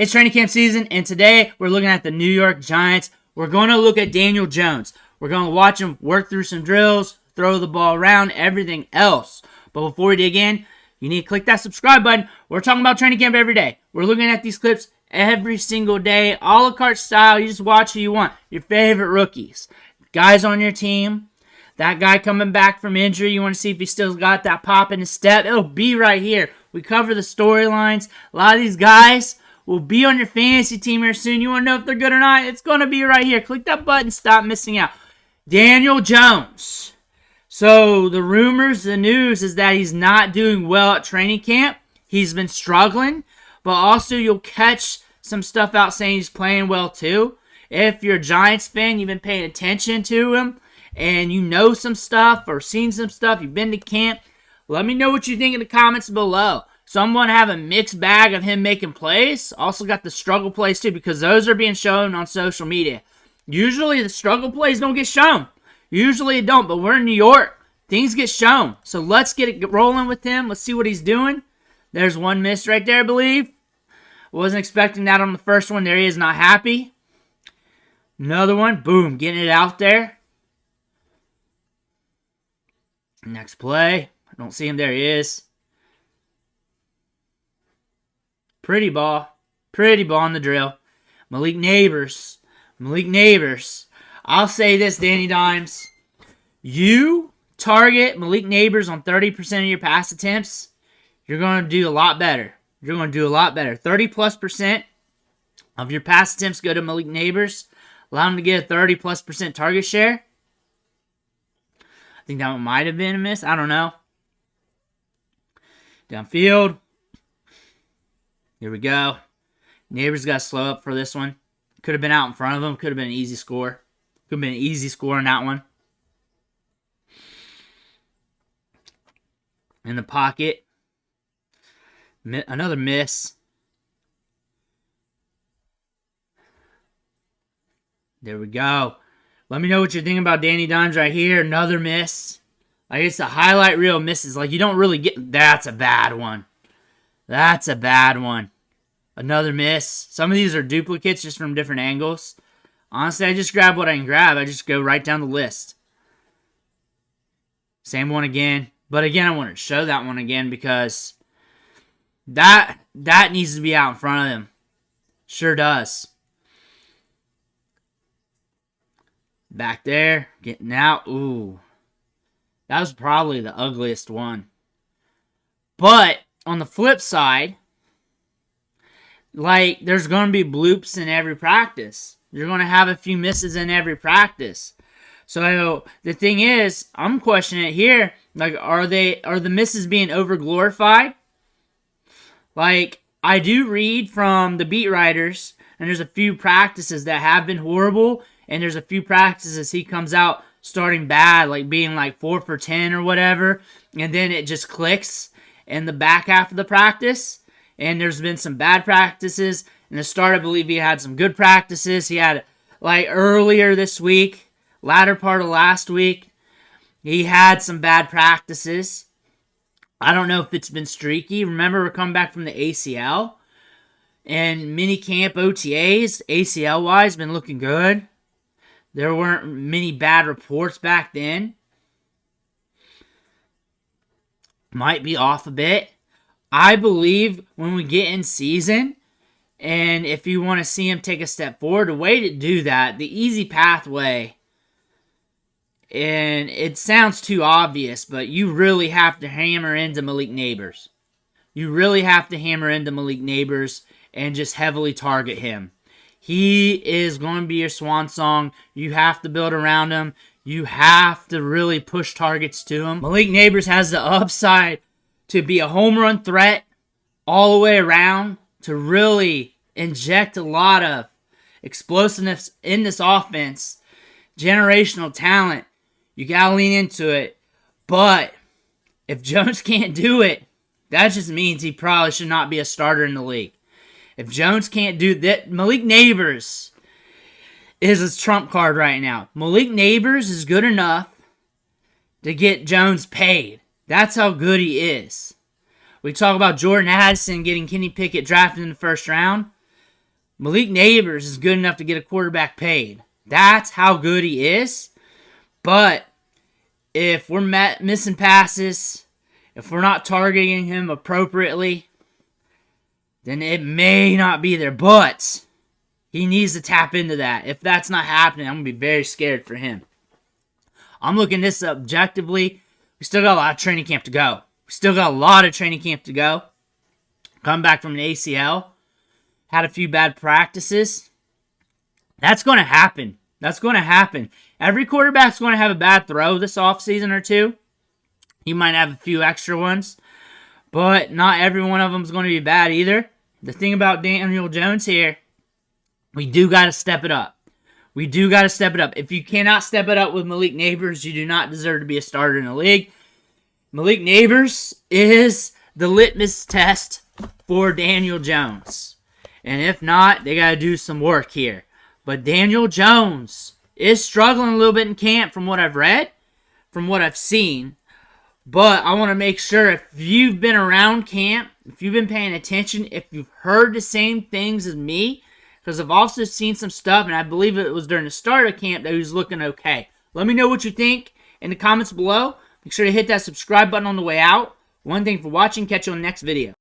It's training camp season, and today we're looking at the New York Giants. We're going to look at Daniel Jones. We're going to watch him work through some drills, throw the ball around, everything else. But before we dig in, you need to click that subscribe button. We're talking about training camp every day. We're looking at these clips every single day, a la carte style. You just watch who you want. Your favorite rookies, guys on your team. That guy coming back from injury, you want to see if he still got that pop in his step. It'll be right here. We cover the storylines. A lot of these guys will be on your fantasy team here soon. You want to know if they're good or not? It's going to be right here. Click that button. Stop missing out. Daniel Jones. So the rumors, the news is that he's not doing well at training camp. He's been struggling. But also you'll catch some stuff out saying he's playing well too. If you're a Giants fan, you've been paying attention to him, and you know some stuff or seen some stuff, you've been to camp, let me know what you think in the comments below. Someone have a mixed bag of him making plays. Also got the struggle plays too, because those are being shown on social media. Usually the struggle plays don't get shown. Usually it don't, but we're in New York. Things get shown. So let's get it rolling with him. Let's see what he's doing. There's one miss right there, I believe. Wasn't expecting that on the first one. There he is, not happy. Another one. Boom, getting it out there. Next play. I don't see him. There he is. Pretty ball. Pretty ball on the drill. Malik Nabers. Malik Nabers. I'll say this, Danny Dimes. You target Malik Nabers on 30% of your pass attempts, you're going to do a lot better. You're going to do a lot better. 30+% of your pass attempts go to Malik Nabers. Allow him to get a 30+% target share. I think that one might have been a miss. I don't know. Downfield. Here we go. Nabers got to slow up for this one. Could have been out in front of him. Could have been an easy score. Could have been an easy score on that one. In the pocket. Another miss. There we go. Let me know what you're thinking about Danny Dimes right here. Another miss. Like, it's a highlight reel of misses. Like, you don't really get... That's a bad one. That's a bad one. Another miss. Some of these are duplicates just from different angles. Honestly, I just grab what I can grab. I just go right down the list. Same one again. But again, I want to show that one again because that needs to be out in front of him. Sure does. Back there. Getting out. Ooh. That was probably the ugliest one. But on the flip side, like, there's going to be bloops in every practice. You're going to have a few misses in every practice. So the thing is, I'm questioning it here. Like, are the misses being over glorified? Like, I do read from the beat writers, and there's a few practices that have been horrible, and there's a few practices he comes out starting bad, like being like 4 for 10 or whatever, and then it just clicks in the back half of the practice. And there's been some bad practices. In the start, I believe he had some good practices. He had, like, earlier this week, latter part of last week, he had some bad practices. I don't know if it's been streaky. Remember, we're coming back from the ACL. And minicamp OTAs, ACL-wise, been looking good. There weren't many bad reports back then. Might be off a bit. I believe when we get in season, and if you want to see him take a step forward, the way to do that, the easy pathway, and it sounds too obvious, but you really have to hammer into Malik Nabers. You really have to hammer into Malik Nabers and just heavily target him. He is going to be your swan song. You have to build around him. You have to really push targets to him. Malik Nabers has the upside to be a home run threat all the way around, to really inject a lot of explosiveness in this offense, generational talent. You got to lean into it. But if Jones can't do it, that just means he probably should not be a starter in the league. If Jones can't do that, Malik Nabers is his trump card right now. Malik Nabers is good enough to get Jones paid. That's how good he is. We talk about Jordan Addison getting Kenny Pickett drafted in the first round. Malik Nabers is good enough to get a quarterback paid. That's how good he is. But if we're missing passes, if we're not targeting him appropriately, then it may not be there. But he needs to tap into that. If that's not happening, I'm going to be very scared for him. I'm looking this objectively. We still got a lot of training camp to go. Come back from an ACL. Had a few bad practices. That's going to happen. Every quarterback's going to have a bad throw this offseason or two. You might have a few extra ones. But not every one of them is going to be bad either. The thing about Daniel Jones here, we do got to step it up. If you cannot step it up with Malik Nabers, you do not deserve to be a starter in the league. Malik Nabers is the litmus test for Daniel Jones. And if not, they got to do some work here. But Daniel Jones is struggling a little bit in camp from what I've read, from what I've seen. But I want to make sure if you've been around camp, if you've been paying attention, if you've heard the same things as me, because I've also seen some stuff, and I believe it was during the start of camp that he was looking okay. Let me know what you think in the comments below. Make sure to hit that subscribe button on the way out. One thing for watching. Catch you on the next video.